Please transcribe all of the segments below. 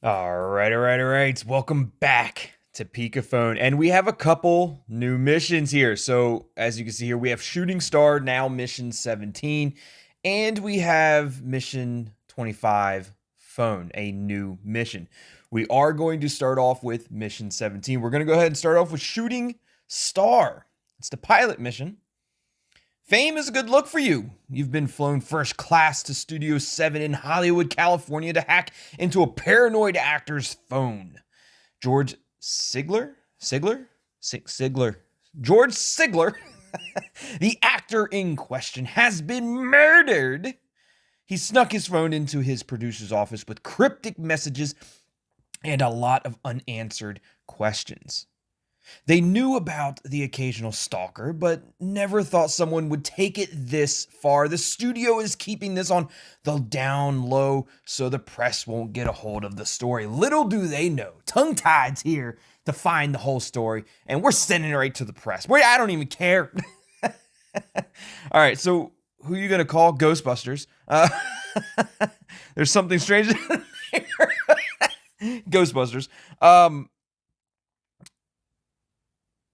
All right. Welcome back to Phone, and we have a couple new missions here. So, as you can see here, we have Shooting Star, now mission 17, and we have mission 25, Phone, a new mission. We are going to start off with mission 17. We're going to go ahead and start off with Shooting Star. It's the pilot mission. Fame is a good look for you. You've been flown first class to Studio 7 in Hollywood, California to hack into a paranoid actor's phone. George Sigler? Sigler? George Sigler, the actor in question, has been murdered. He snuck his phone into his producer's office with cryptic messages and a lot of unanswered questions. They knew about the occasional stalker, but never thought someone would take it this far. The studio is keeping this on the down low so the press won't get a hold of the story. Little do they know, Tongue Tied's here to find the whole story, and we're sending it right to the press. I don't even care. All right, so who are you going to call? Ghostbusters. There's something strange there. Ghostbusters.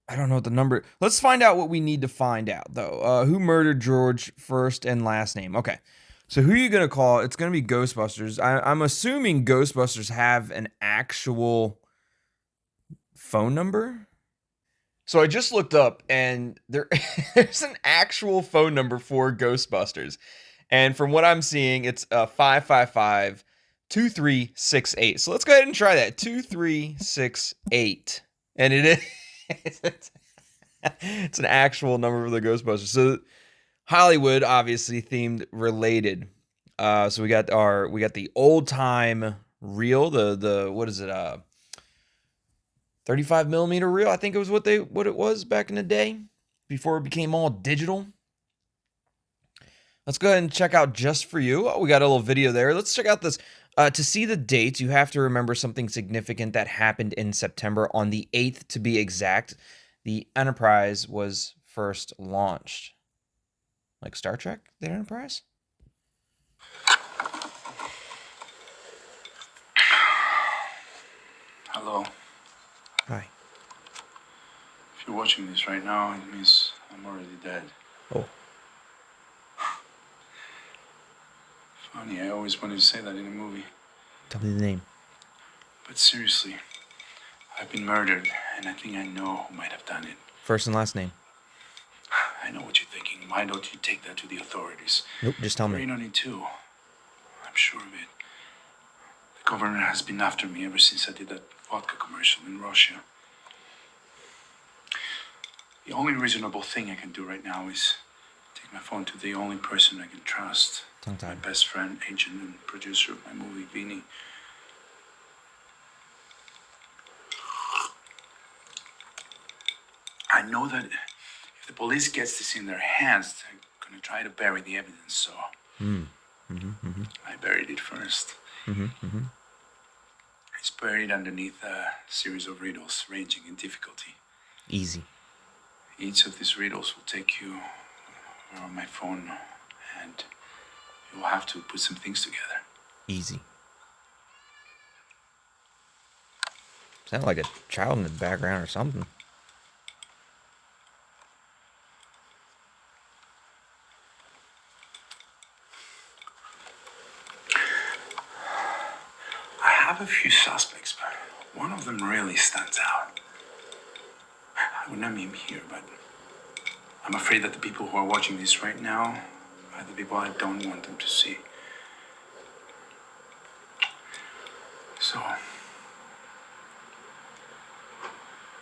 I don't know what the number. Let's find out what we need to find out, though. Who murdered George, first and last name? Okay. So who are you going to call? It's going to be Ghostbusters. I'm assuming Ghostbusters have an actual phone number. So I just looked up, and there's an actual phone number for Ghostbusters. And from what I'm seeing, it's 555-2368. So let's go ahead and try that. 2368. And it is. It's an actual number for the Ghostbusters. So Hollywood, obviously themed related. So we got the old time reel, the what is it? 35 millimeter reel. I think it was what it was back in the day before it became all digital. Let's go ahead and check out Just For You. Oh, we got a little video there. Let's check out this. To see the dates, you have to remember something significant that happened in September on the 8th, to be exact. The Enterprise was first launched. Like Star Trek, the Enterprise? Hello. Hi. If you're watching this right now, it means I'm already dead. Oh. Funny, I always wanted to say that in a movie. Tell me the name. But seriously, I've been murdered, and I think I know who might have done it. First and last name. I know what you're thinking. Why don't you take that to the authorities? Nope, just tell They're me. in on it too. I'm sure of it. The government has been after me ever since I did that vodka commercial in Russia. The only reasonable thing I can do right now is take my phone to the only person I can trust. My best friend, agent, and producer of my movie, Vinny. I know that if the police gets this in their hands, they're gonna try to bury the evidence, so I buried it first. It's buried underneath a series of riddles ranging in difficulty. Easy. Each of these riddles will take you on my phone, and you'll have to put some things together. Easy. Sound like a child in the background or something. I have a few suspects, but one of them really stands out. I would not name him here, but I'm afraid that the people who are watching this right now are the people I don't want them to see. So,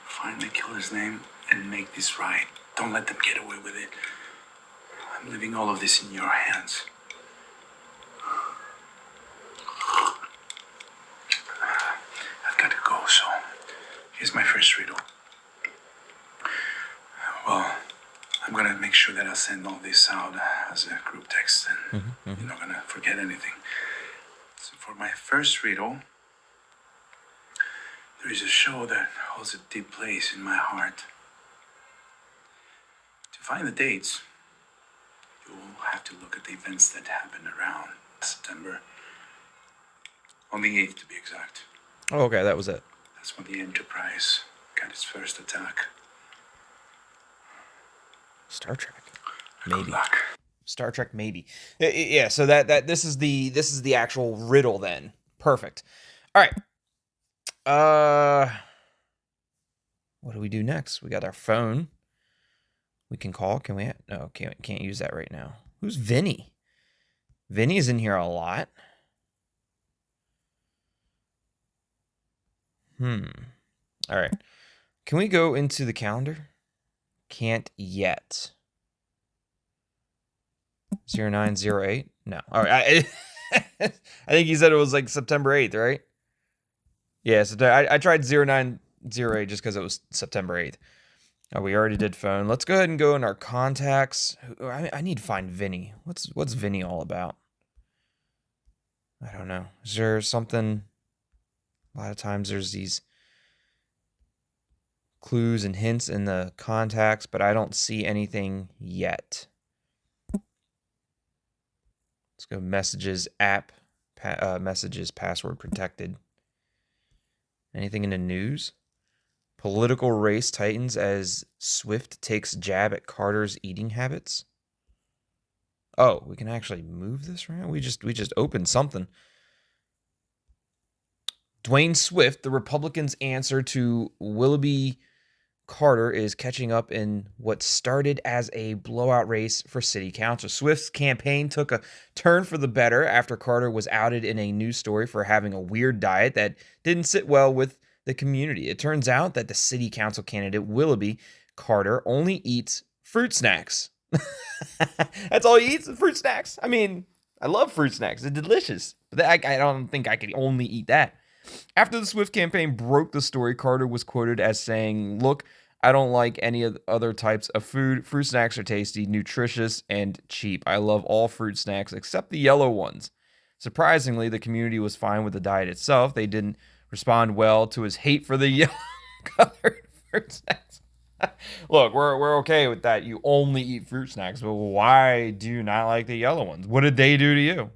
find the killer's name and make this right. Don't let them get away with it. I'm leaving all of this in your hands. I've got to go, so here's my first riddle. Well, I'm gonna make sure that I send all this out as a group text, and you're not gonna forget anything. So for my first riddle, there is a show that holds a deep place in my heart. To find the dates, you will have to look at the events that happened around September. On the 8th, to be exact. Oh, okay, that was it. That's when the Enterprise got its first attack. Star Trek, Good maybe. luck. Star Trek, maybe. Yeah. So that this is the actual riddle then. Perfect. All right. What do we do next? We got our phone. We can call. Can we? No, can't use that right now. Who's Vinny? Vinny's in here a lot. All right. Can we go into the calendar? Can't yet. 0908? No. All right. I think he said it was like September 8th, right? Yeah, so I tried 0908 just because it was September 8th. Oh, we already did phone. Let's go ahead and go in our contacts. I need to find Vinny. What's Vinny all about? I don't know. Is there something? A lot of times there's these clues and hints in the contacts, but I don't see anything yet. Let's go messages, app, messages, password protected. Anything in the news? Political race tightens as Swift takes jab at Carter's eating habits. Oh, we can actually move this around? We just opened something. Dwayne Swift, the Republicans' answer to Willoughby Carter, is catching up in what started as a blowout race for city council. Swift's campaign took a turn for the better after Carter was outed in a news story for having a weird diet that didn't sit well with the community. It turns out that the city council candidate Willoughby Carter only eats fruit snacks. That's all he eats, fruit snacks. I mean, I love fruit snacks. They're delicious. But I don't think I could only eat that. After the Swift campaign broke the story, Carter was quoted as saying, "Look, I don't like any of the other types of food. Fruit snacks are tasty, nutritious, and cheap. I love all fruit snacks except the yellow ones." Surprisingly, the community was fine with the diet itself. They didn't respond well to his hate for the yellow colored fruit snacks. Look, we're okay with that. You only eat fruit snacks, but why do you not like the yellow ones? What did they do to you?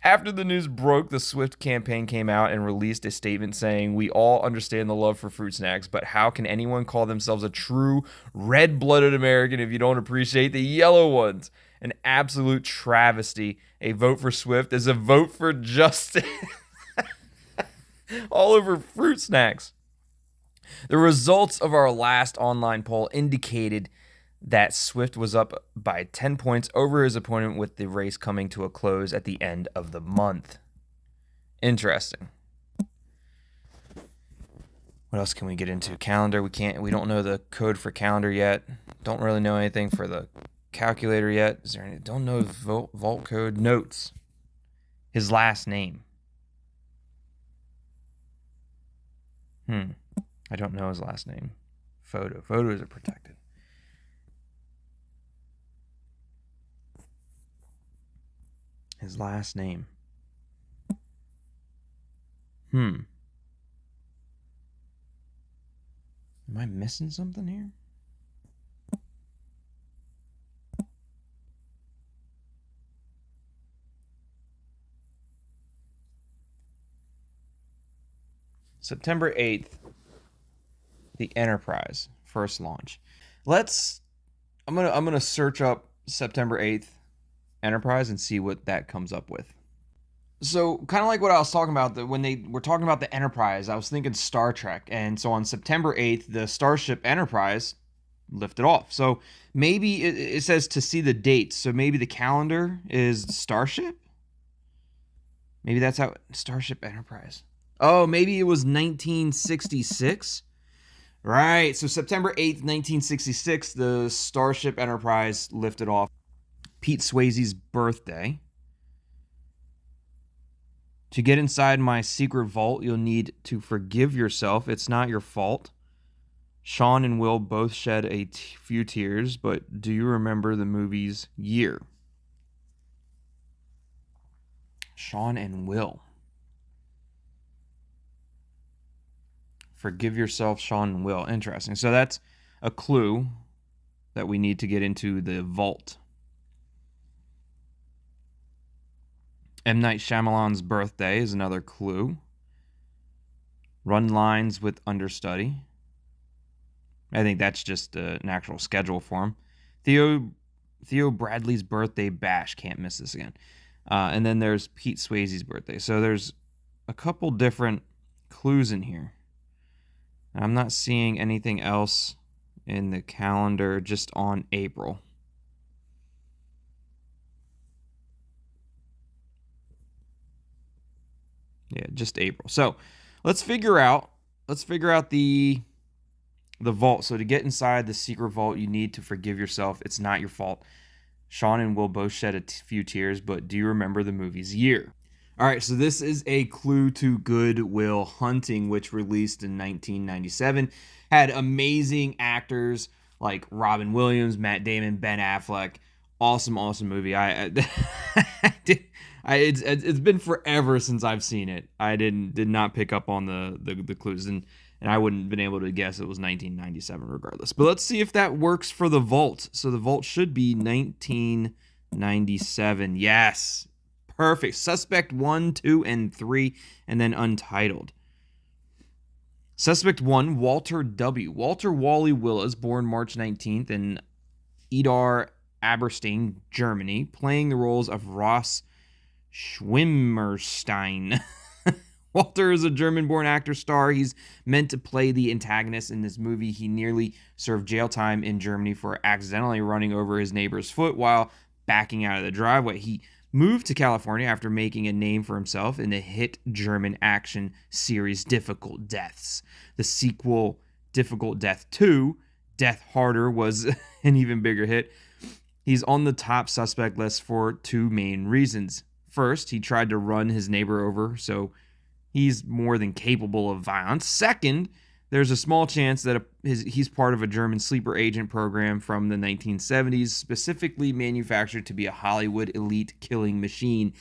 After the news broke, the Swift campaign came out and released a statement saying, "We all understand the love for fruit snacks, but how can anyone call themselves a true red-blooded American if you don't appreciate the yellow ones? An absolute travesty. A vote for Swift is a vote for justice." All over fruit snacks. The results of our last online poll indicated that Swift was up by 10 points over his opponent, with the race coming to a close at the end of the month. Interesting. What else can we get into? Calendar. We don't know the code for calendar yet. Don't really know anything for the calculator yet. Is there any? Don't know vault code. Notes. His last name. I don't know his last name. Photos are protected. His last name. Am I missing something here? September 8th, the Enterprise first launch. I'm gonna search up September 8th Enterprise and see what that comes up with. So, kind of like what I was talking about, when they were talking about the Enterprise, I was thinking Star Trek. And so on September 8th, the Starship Enterprise lifted off. So maybe it says to see the dates. So maybe the calendar is Starship? Maybe that's how Starship Enterprise. Oh, maybe it was 1966? Right. So September 8th, 1966, the Starship Enterprise lifted off. Pete Swayze's birthday. To get inside my secret vault, you'll need to forgive yourself. It's not your fault. Sean and Will both shed a few tears, but do you remember the movie's year? Sean and Will. Forgive yourself, Sean and Will. Interesting. So that's a clue that we need to get into the vault. M. Night Shyamalan's birthday is another clue. Run lines with understudy. I think that's just an actual schedule for him. Theo Bradley's birthday bash. Can't miss this again. And then there's Pete Swayze's birthday. So there's a couple different clues in here. I'm not seeing anything else in the calendar just on April. Yeah, just April. So let's figure out the vault. So to get inside the secret vault, you need to forgive yourself. It's not your fault. Sean and Will both shed a few tears, but do you remember the movie's year? All right, so this is a clue to Good Will Hunting, which released in 1997. Had amazing actors like Robin Williams, Matt Damon, Ben Affleck. Awesome, awesome movie. It's been forever since I've seen it. I did not pick up on the clues, and I wouldn't have been able to guess it was 1997 regardless. But let's see if that works for the vault. So the vault should be 1997. Yes. Perfect. Suspect 1, 2, and 3, and then Untitled. Suspect 1, Walter W. Walter Wally Willis, born March 19th in Idar, Aberstein, Germany, playing the roles of Ross Schwimmerstein. Walter is a German-born actor star. He's meant to play the antagonist in this movie. He nearly served jail time in Germany for accidentally running over his neighbor's foot while backing out of the driveway. He moved to California after making a name for himself in the hit German action series Difficult Deaths. The sequel, Difficult Death 2, Death Harder, was an even bigger hit. He's on the top suspect list for two main reasons. First, he tried to run his neighbor over, so he's more than capable of violence. Second, there's a small chance that he's part of a German sleeper agent program from the 1970s, specifically manufactured to be a Hollywood elite killing machine.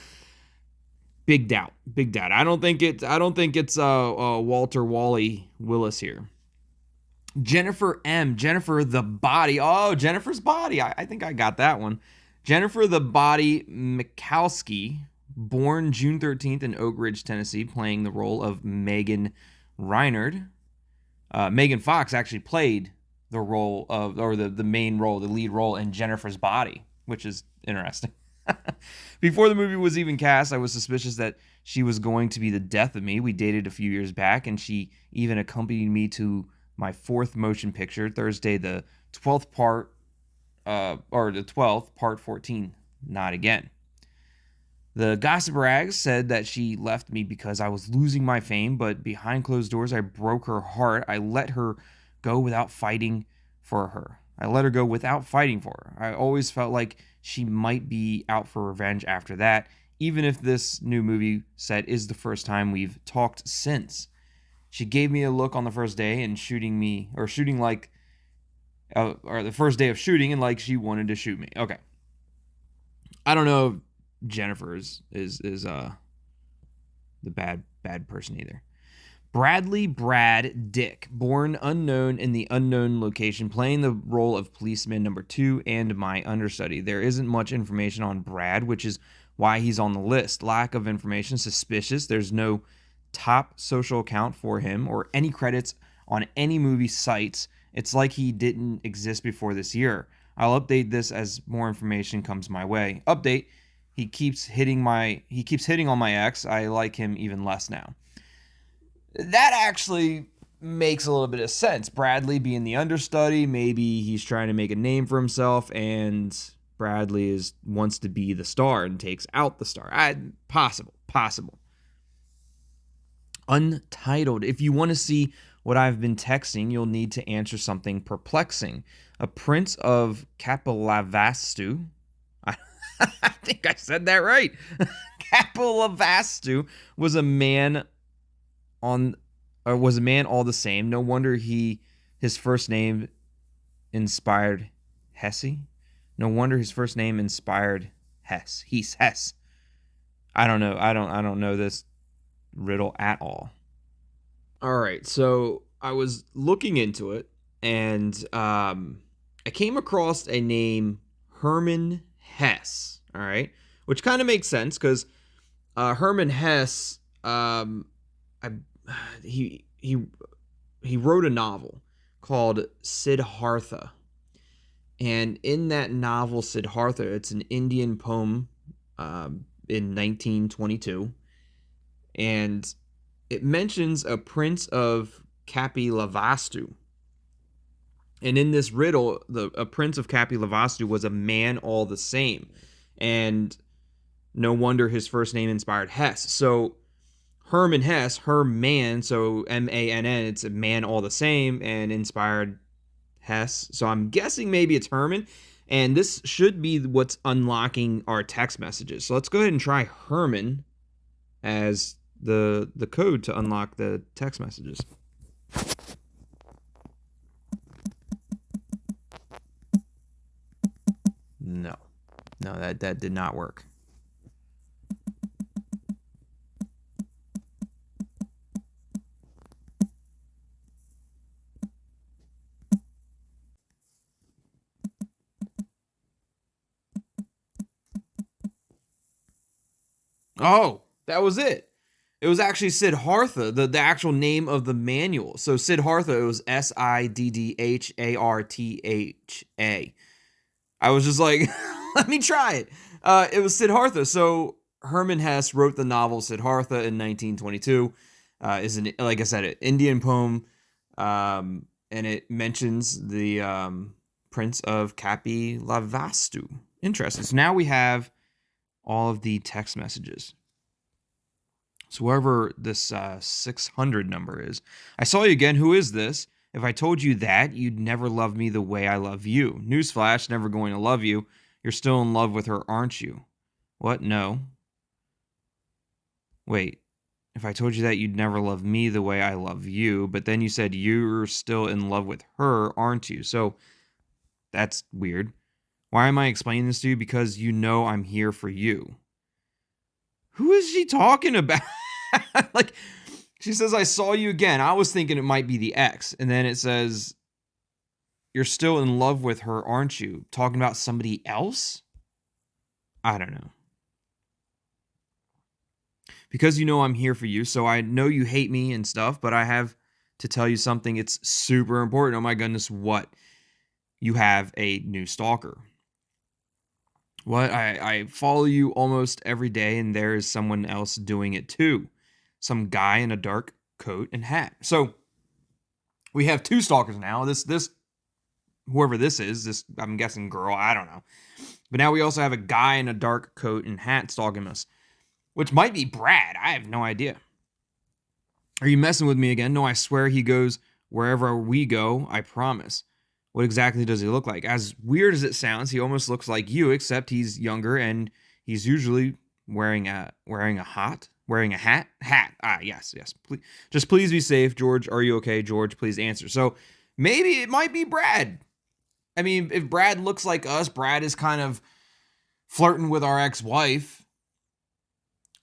Big doubt. I don't think it's Walter Wally Willis here. Jennifer M. Jennifer the Body. Oh, Jennifer's Body. I think I got that one. Jennifer the Body Mikowski, born June 13th in Oak Ridge, Tennessee, playing the role of Megan Reinard. Megan Fox actually played the role of, or the main role, the lead role in Jennifer's Body, which is interesting. Before the movie was even cast, I was suspicious that she was going to be the death of me. We dated a few years back, and she even accompanied me to my fourth motion picture, Thursday, the 12th part, part 14, Not Again. The gossip rags said that she left me because I was losing my fame, but behind closed doors, I broke her heart. I let her go without fighting for her. I always felt like she might be out for revenge after that, even if this new movie set is the first time we've talked since. She gave me a look on the first day and the first day of shooting, and like she wanted to shoot me. Okay. I don't know if Jennifer is the bad person either. Bradley Brad Dick, born unknown in the unknown location, playing the role of policeman number 2 and my understudy. There isn't much information on Brad, which is why he's on the list. Lack of information, suspicious. There's no top social account for him or any credits on any movie sites. It's like he didn't exist before this year. I'll update this as more information comes my way. Update. He keeps hitting on my ex. I like him even less now. That actually makes a little bit of sense. Bradley being the understudy, maybe he's trying to make a name for himself, and Bradley wants to be the star and takes out the star. Possible. Untitled. If you want to see what I've been texting, you'll need to answer something perplexing. A prince of Kapilavastu. I think I said that right. Kapilavastu was a man all the same. No wonder his first name inspired Hesse. No wonder his first name inspired Hess. He's Hess. I don't know. I don't know this riddle at all. All right, so I was looking into it, and I came across a name, Herman Hesse. All right, which kind of makes sense because Herman Hesse, he he he wrote a novel called Siddhartha. And in that novel, Siddhartha, it's an Indian poem in 1922. And it mentions a prince of Kapilavastu. And in this riddle, a prince of Kapilavastu was a man all the same. And no wonder his first name inspired Hess. So Herman Hess, Herman, so Mann, it's a man all the same, and inspired Hess. So I'm guessing maybe it's Herman. And this should be what's unlocking our text messages. So let's go ahead and try Herman as the code to unlock the text messages. No. No, that did not work. Oh, that was it. It was actually Siddhartha, the actual name of the manual. So Siddhartha, it was Siddhartha. I was just like, let me try it. It was Siddhartha. So Herman Hesse wrote the novel Siddhartha in 1922. Is an, like I said, an Indian poem, and it mentions the Prince of Kapilavastu. Interesting. So now we have all of the text messages. So whoever this 600 number is, I saw you again. Who is this? If I told you that, you'd never love me the way I love you. Newsflash, never going to love you. You're still in love with her, aren't you? What? No. Wait. If I told you that, you'd never love me the way I love you. But then you said you're still in love with her, aren't you? So that's weird. Why am I explaining this to you? Because you know I'm here for you. Who is she talking about? Like, she says, I saw you again. I was thinking it might be the ex. And then it says, you're still in love with her, aren't you? Talking about somebody else? I don't know. Because you know I'm here for you, so I know you hate me and stuff, but I have to tell you something. It's super important. Oh my goodness, what? You have a new stalker. What? I follow you almost every day, and there is someone else doing it too. Some guy in a dark coat and hat. So we have two stalkers now. This whoever this is, this I'm guessing girl, I don't know. But now we also have a guy in a dark coat and hat stalking us, which might be Brad. I have no idea. Are you messing with me again? No, I swear he goes wherever we go, I promise. What exactly does he look like? As weird as it sounds, he almost looks like you, except he's younger and he's usually wearing a hat. Ah, yes. Please be safe, George. Are you okay, George? Please answer. So maybe it might be Brad. I mean, if Brad looks like us, Brad is kind of flirting with our ex-wife,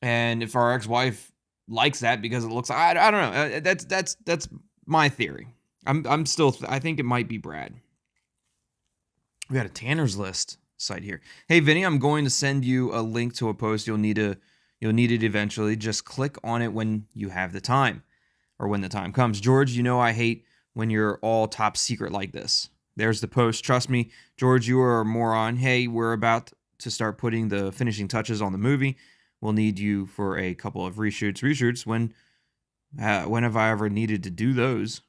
and if our ex-wife likes that because it looks, I don't know. That's my theory. I think it might be Brad. We got a Tanner's List site here. Hey Vinny, I'm going to send you a link to a post. You'll need it eventually. Just click on it when you have the time, or when the time comes. George, you know I hate when you're all top secret like this. There's the post. Trust me, George, you are a moron. Hey, we're about to start putting the finishing touches on the movie. We'll need you for a couple of reshoots. When have I ever needed to do those?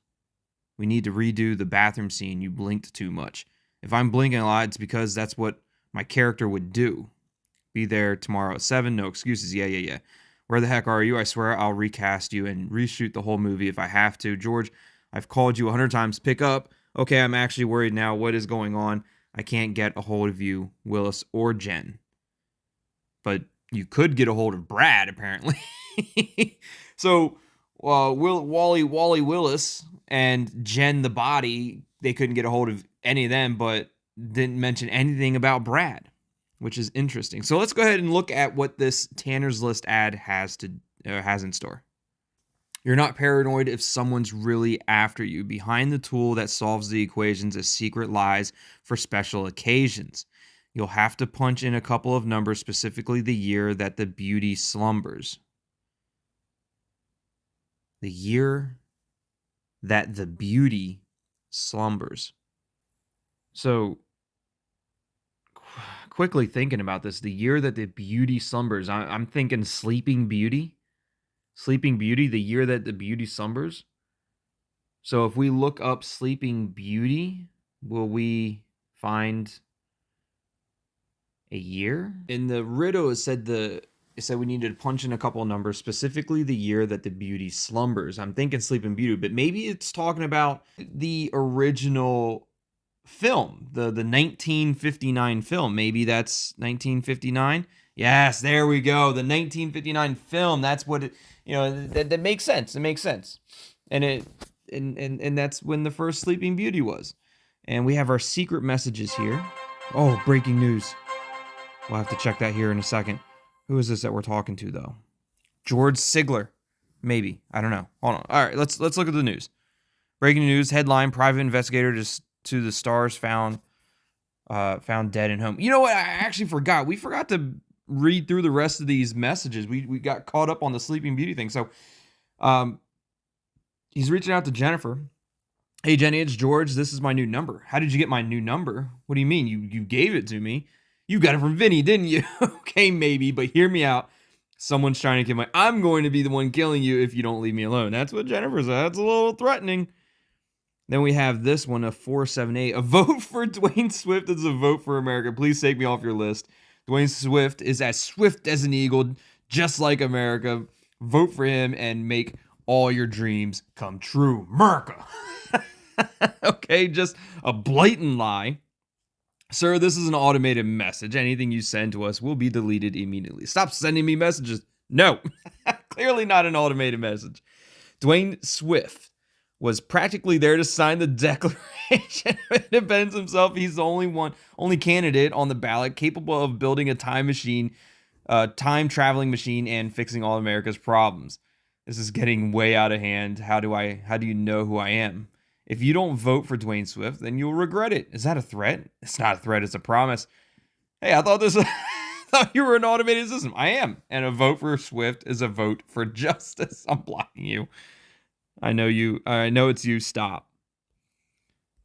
We need to redo the bathroom scene. You blinked too much. If I'm blinking a lot, it's because that's what my character would do. Be there tomorrow at 7. No excuses. Yeah. Where the heck are you? I swear I'll recast you and reshoot the whole movie if I have to. George, I've called you 100 times. Pick up. Okay, I'm actually worried now. What is going on? I can't get a hold of you, Willis or Jen. But you could get a hold of Brad, apparently. So, Wally Willis and Jen the body, they couldn't get a hold of any of them, but didn't mention anything about Brad, which is interesting. So let's go ahead and look at what this Tanner's List ad has in store. You're not paranoid if someone's really after you. Behind the tool that solves the equations is secret lies for special occasions. You'll have to punch in a couple of numbers, specifically the year that the beauty slumbers. The year that the beauty slumbers. So, quickly thinking about this, the year that the beauty slumbers, I'm thinking Sleeping Beauty. Sleeping Beauty, the year that the beauty slumbers. So if we look up Sleeping Beauty, will we find a year? In the riddle, it said we needed to punch in a couple of numbers, specifically the year that the beauty slumbers. I'm thinking Sleeping Beauty, but maybe it's talking about the original film, the 1959 film. Maybe that's 1959. Yes, there we go. The 1959 film. That's what it. That makes sense. It makes sense, and and that's when the first Sleeping Beauty was. And we have our secret messages here. Oh, breaking news. We'll have to check that here in a second. Who is this that we're talking to though? George Sigler. Maybe. I don't know. Hold on. All right, let's look at the news. Breaking news headline: Private investigator to the stars found dead in home. You know what? I actually forgot. We forgot to read through the rest of these messages. We got caught up on the Sleeping Beauty thing. So, he's reaching out to Jennifer. Hey Jenny, it's George. This is my new number. How did you get my new number? What do you mean? You gave it to me. You got it from Vinny, didn't you? Okay, maybe, but hear me out. Someone's trying to kill my. I'm going to be the one killing you if you don't leave me alone. That's what Jennifer said. That's a little threatening. Then we have this one, a 478. A vote for Dwayne Swift is a vote for America. Please take me off your list. Dwayne Swift is as swift as an eagle, just like America. Vote for him and make all your dreams come true. America. Okay, just a blatant lie. Sir, this is an automated message. Anything you send to us will be deleted immediately. Stop sending me messages. No, clearly not an automated message. Dwayne Swift was practically there to sign the Declaration of Independence himself. He's the only candidate on the ballot capable of building a time machine, time traveling machine, and fixing all America's problems. This is getting way out of hand. How do you know who I am? If you don't vote for Dwayne Swift, then you'll regret it. Is that a threat? It's not a threat, it's a promise. Hey, I thought I thought you were an automated system. I am. And a vote for Swift is a vote for justice. I'm blocking you. I know you. I know it's you. Stop.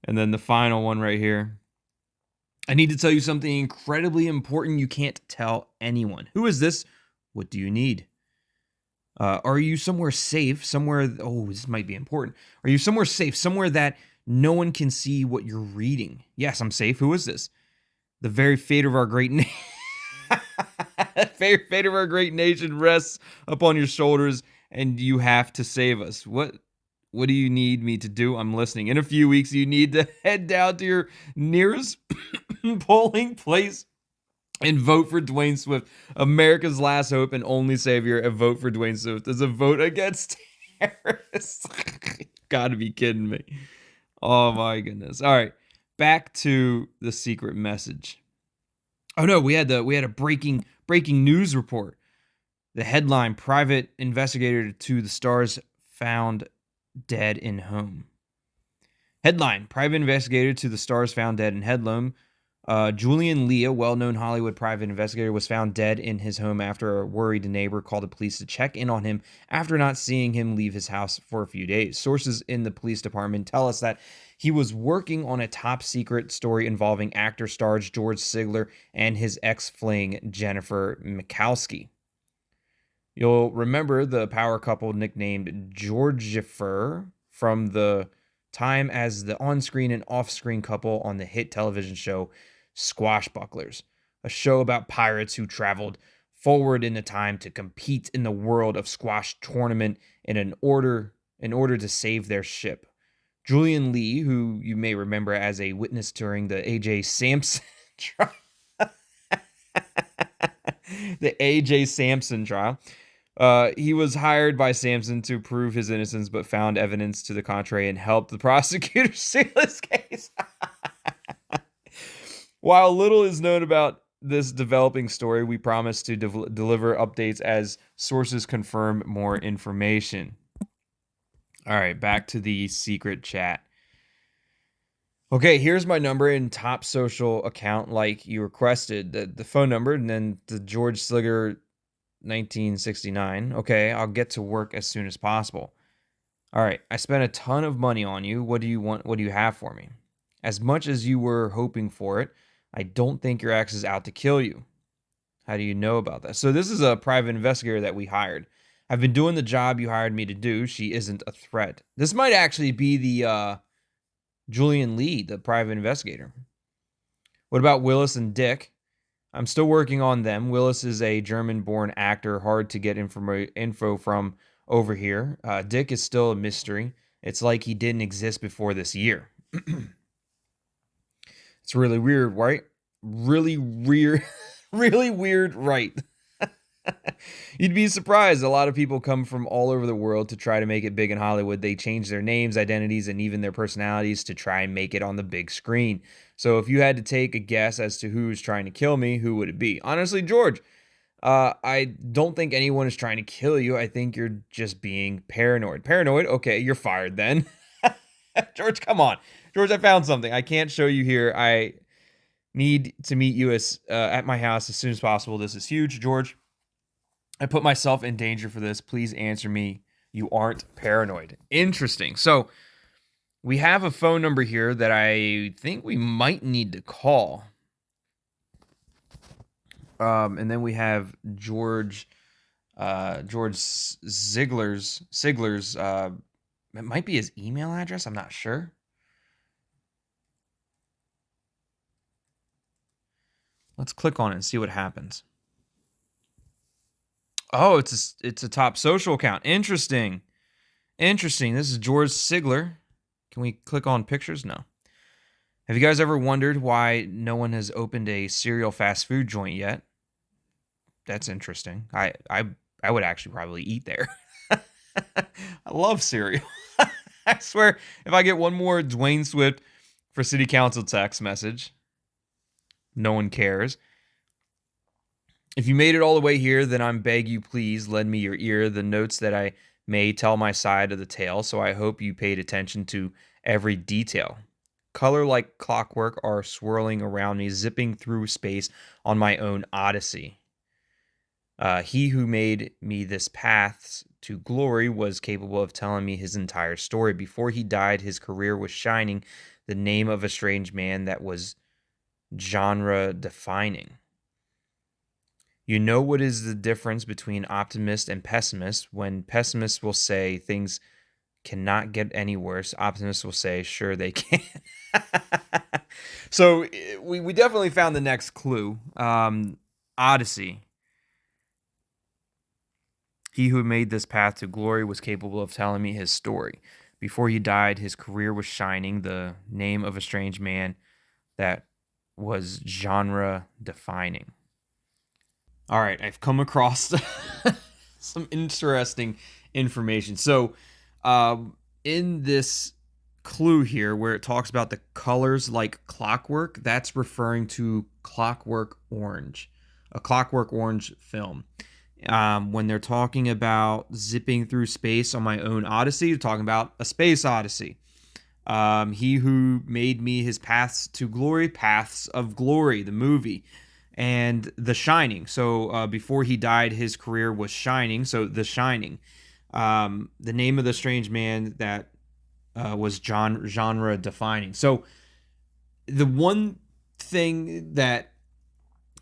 And then the final one right here. I need to tell you something incredibly important you can't tell anyone. Who is this? What do you need? Are you somewhere safe? Somewhere, oh, this might be important. Are you somewhere safe? Somewhere that no one can see what you're reading? Yes, I'm safe. Who is this? The very fate of our great nation. Fate of our great nation rests upon your shoulders, and you have to save us. What do you need me to do? I'm listening. In a few weeks, you need to head down to your nearest polling place and vote for Dwayne Swift, America's last hope and only savior. A vote for Dwayne Swift is a vote against terrorists. Gotta be kidding me. Oh my goodness. All right, back to the secret message. Oh no, we had a breaking news report. The headline: Private investigator to the stars found dead in home. Headline: Private investigator to the stars found dead in home. Julian Lee, a well-known Hollywood private investigator, was found dead in his home after a worried neighbor called the police to check in on him after not seeing him leave his house for a few days. Sources in the police department tell us that he was working on a top-secret story involving actor-star George Sigler and his ex-fling Jennifer Mikowski. You'll remember the power couple nicknamed Georgifer from the time as the on-screen and off-screen couple on the hit television show Squashbucklers, a show about pirates who traveled forward in the time to compete in the world of squash tournament in order to save their ship. Julian Lee, who you may remember as a witness during the A.J. Sampson trial, he was hired by Sampson to prove his innocence, but found evidence to the contrary and helped the prosecutor seal his case. While little is known about this developing story, we promise to deliver updates as sources confirm more information. All right, back to the secret chat. Okay, here's my number and top social account like you requested. The phone number and then the George Sigler 1969. Okay, I'll get to work as soon as possible. All right, I spent a ton of money on you. What do you want? What do you have for me? As much as you were hoping for it, I don't think your ex is out to kill you. How do you know about that? So this is a private investigator that we hired. I've been doing the job you hired me to do. She isn't a threat. This might actually be the Julian Lee, the private investigator. What about Willis and Dick? I'm still working on them. Willis is a German-born actor, hard to get info from over here. Dick is still a mystery. It's like he didn't exist before this year. It's really weird, right? Really weird, really weird, right? You'd be surprised. A lot of people come from all over the world to try to make it big in Hollywood. They change their names, identities, and even their personalities to try and make it on the big screen. So if you had to take a guess as to who's trying to kill me, who would it be? Honestly, George, I don't think anyone is trying to kill you. I think you're just being paranoid. Paranoid? Okay, you're fired then. George, come on. George, I found something. I can't show you here. I need to meet you at my house as soon as possible. This is huge, George. I put myself in danger for this. Please answer me. You aren't paranoid. Interesting. So we have a phone number here that I think we might need to call. And then we have George Sigler's. It might be his email address. I'm not sure. Let's click on it and see what happens. Oh, it's a top social account. Interesting. Interesting. This is George Sigler. Can we click on pictures? No. Have you guys ever wondered why no one has opened a cereal fast food joint yet? That's interesting. I would actually probably eat there. I love cereal. I swear, if I get one more Dwayne Swift for city council text message, no one cares. If you made it all the way here, then I'm beg you please lend me your ear. The notes that I may tell my side of the tale, so I hope you paid attention to every detail. Color like clockwork are swirling around me, zipping through space on my own odyssey. He who made me this path to glory was capable of telling me his entire story. Before he died, his career was shining, the name of a strange man that was genre defining. You know what is the difference between optimist and pessimist? When pessimists will say things cannot get any worse, optimists will say, sure they can. So we definitely found the next clue. Odyssey. He who made this path to glory was capable of telling me his story. Before he died, his career was shining, the name of a strange man that was genre defining. All right, I've come across some interesting information. So, in this clue here, where it talks about the colors like clockwork, that's referring to Clockwork Orange, a Clockwork Orange film. When they're talking about zipping through space on my own odyssey, they're talking about a space odyssey. He who made me his paths to glory, Paths of Glory, the movie. And The Shining. So before he died, his career was shining. So The Shining. The name of the strange man that was genre defining. So the one thing that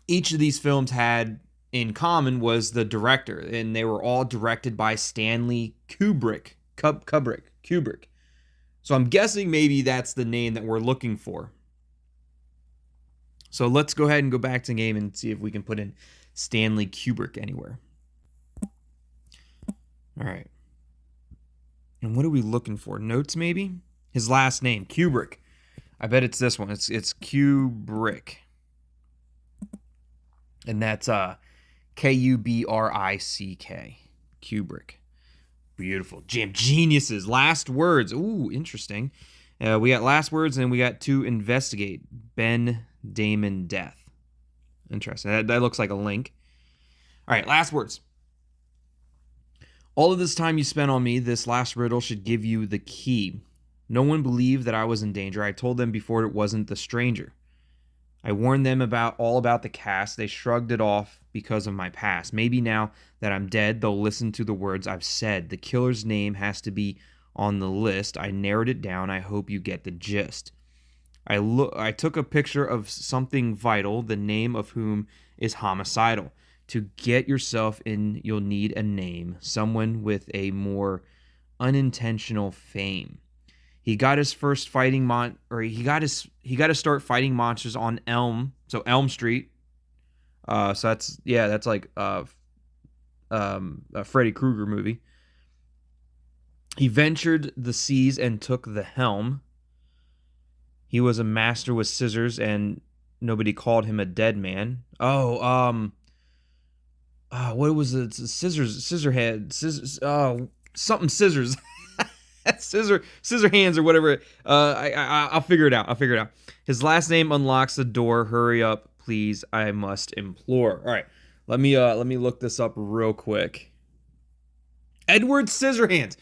each of these films had in common was the director, and they were all directed by Stanley Kubrick. Kubrick. So I'm guessing maybe that's the name that we're looking for. So let's go ahead and go back to the game and see if we can put in Stanley Kubrick anywhere. All right. And what are we looking for? Notes, maybe? His last name, Kubrick. I bet it's this one. It's Kubrick. And that's Kubrick. Kubrick. Beautiful. Geniuses. Last words. Ooh, interesting. We got last words, and we got to investigate. Ben Damon death. Interesting. That looks like a link. All right, last words. All of this time you spent on me, this last riddle should give you the key. No one believed that I was in danger. I told them before it wasn't the stranger. I warned them all about the cast. They shrugged it off because of my past. Maybe now that I'm dead, they'll listen to the words I've said. The killer's name has to be on the list. I narrowed it down. I hope you get the gist. I took a picture of something vital, the name of whom is homicidal. To get yourself in, you'll need a name, someone with a more unintentional fame. He got his first fighting he got to start fighting monsters on Elm Street. So that's like a Freddy Krueger movie. He ventured the seas and took the helm. He was a master with scissors, and nobody called him a dead man. What was it? Scissorhead, something scissors, scissor hands or whatever. I'll figure it out. His last name unlocks the door. Hurry up, please. I must implore. All right, let me look this up real quick. Edward Scissorhands.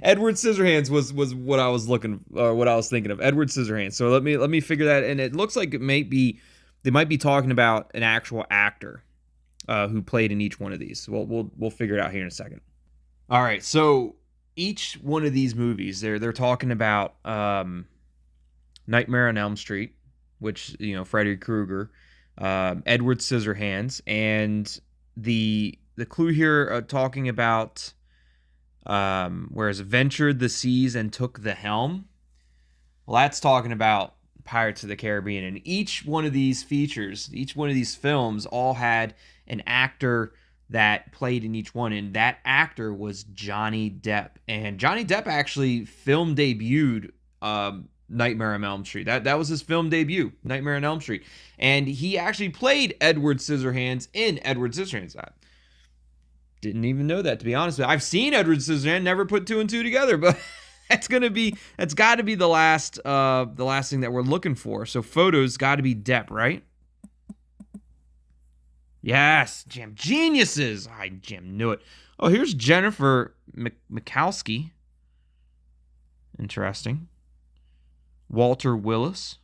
Edward Scissorhands was what I was thinking of. Edward Scissorhands. So let me figure that. And it looks like they might be talking about an actual actor who played in each one of these. So we'll figure it out here in a second. All right. So each one of these movies, they're talking about Nightmare on Elm Street, which Freddy Krueger, Edward Scissorhands, and the clue here talking about whereas ventured the seas and took the helm. Well, that's talking about Pirates of the Caribbean. And each one of these films all had an actor that played in each one. And that actor was Johnny Depp. And Johnny Depp actually film debuted Nightmare on Elm Street. That was his film debut, Nightmare on Elm Street. And he actually played Edward Scissorhands in Edward Scissorhands. Didn't even know that, to be honest with you. I've seen Edward Scissorhands, never put two and two together, but that's got to be the last thing that we're looking for. So photos got to be Depp, right? Yes, Jam geniuses. I Jam knew it. Oh, here's Jennifer Mikowski. Interesting. Walter Willis.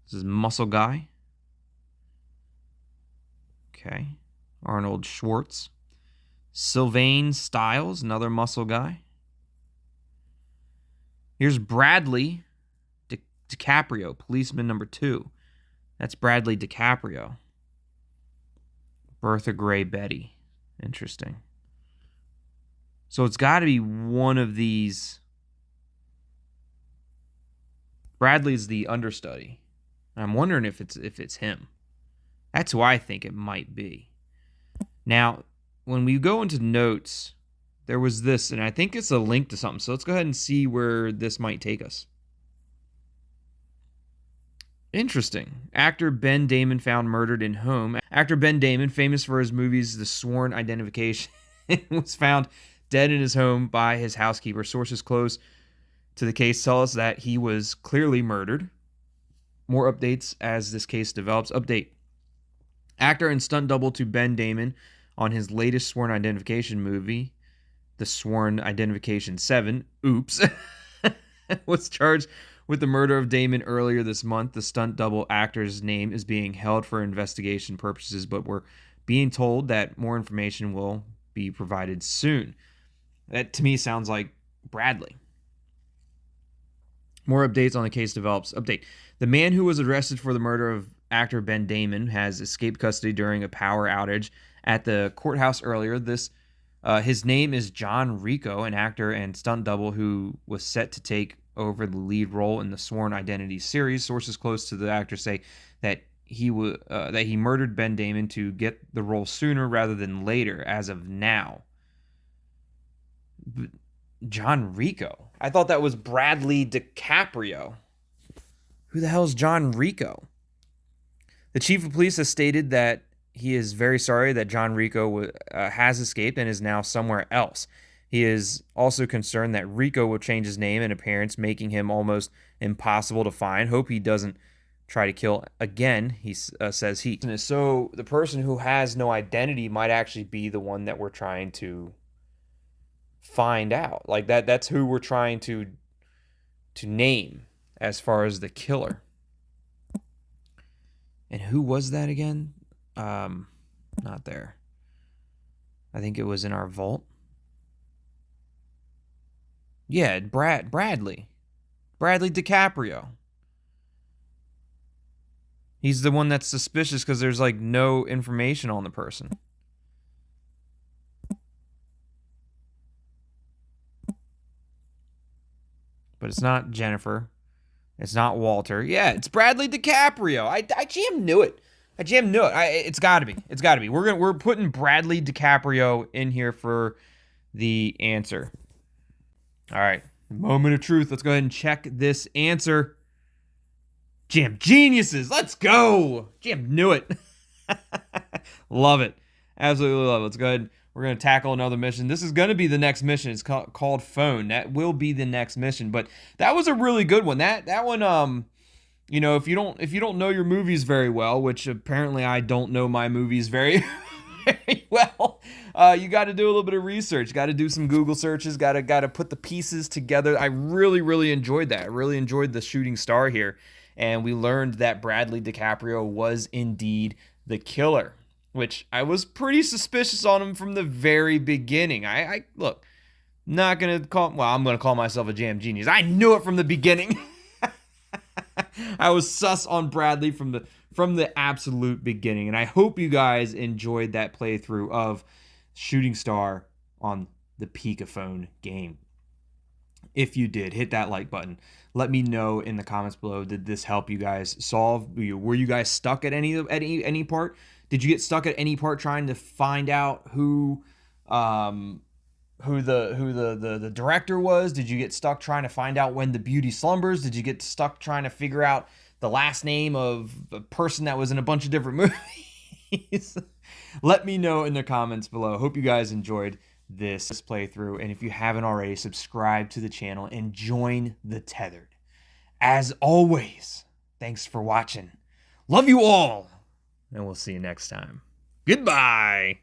This is Muscle Guy. Okay. Arnold Schwartz. Sylvain Stiles, another muscle guy. Here's Bradley DiCaprio, policeman number 2. That's Bradley DiCaprio. Bertha Gray Betty. Interesting. So it's got to be one of these. Bradley's the understudy. I'm wondering if it's him. That's who I think it might be. Now, when we go into notes, there was this, and I think it's a link to something. So let's go ahead and see where this might take us. Interesting. Actor Ben Damon found murdered in home. Actor Ben Damon, famous for his movies The Sworn Identification, was found dead in his home by his housekeeper. Sources close to the case tell us that he was clearly murdered. More updates as this case develops. Update. Actor and stunt double to Ben Damon on his latest Sworn Identification movie, The Sworn Identification 7, oops, was charged with the murder of Damon earlier this month. The stunt double actor's name is being held for investigation purposes, but we're being told that more information will be provided soon. That, to me, sounds like Bradley. More updates on the case develops. Update. The man who was arrested for the murder of actor Ben Damon has escaped custody during a power outage at the courthouse earlier. His name is John Rico, an actor and stunt double who was set to take over the lead role in the Sworn Identity series. Sources close to the actor say that he murdered Ben Damon to get the role sooner rather than later, as of now. But John Rico? I thought that was Bradley DiCaprio. Who the hell is John Rico? The chief of police has stated that he is very sorry that John Rico has escaped and is now somewhere else. He is also concerned that Rico will change his name and appearance, making him almost impossible to find. Hope he doesn't try to kill again, he says he. So the person who has no identity might actually be the one that we're trying to find out. Like that's who we're trying to name as far as the killer. And who was that again? Not there. I think it was in our vault. Yeah, Bradley DiCaprio. He's the one that's suspicious because there's like no information on the person. But it's not Jennifer. It's not Walter. Yeah, it's Bradley DiCaprio. I jam knew it. It's got to be. It's got to be. We're putting Bradley DiCaprio in here for the answer. All right, moment of truth. Let's go ahead and check this answer. Jam geniuses. Let's go. Jam knew it. Love it. Absolutely love it. Let's go ahead. We're going to tackle another mission. This is going to be the next mission. It's called Phone. That will be the next mission. But that was a really good one. That one, you know, if you don't know your movies very well, which apparently I don't know my movies very very well, you got to do a little bit of research. Got to do some Google searches. Got to put the pieces together. I really enjoyed that. I really enjoyed the shooting star here, and we learned that Bradley DiCaprio was indeed the killer, which I was pretty suspicious on him from the very beginning. I look, not gonna call. Well, I'm gonna call myself a jam genius. I knew it from the beginning. I was sus on Bradley from the absolute beginning, and I hope you guys enjoyed that playthrough of Shooting Star on the Pikaphone game. If you did, hit that like button. Let me know in the comments below. Did this help you guys solve? Were you guys stuck at any part? Did you get stuck at any part trying to find out who the director was? Did you get stuck trying to find out when the beauty slumbers? Did you get stuck trying to figure out the last name of a person that was in a bunch of different movies? Let me know in the comments below. Hope you guys enjoyed this playthrough, and if you haven't already, subscribe to the channel and join the Tethered. As always, thanks for watching. Love you all, and we'll see you next time. Goodbye.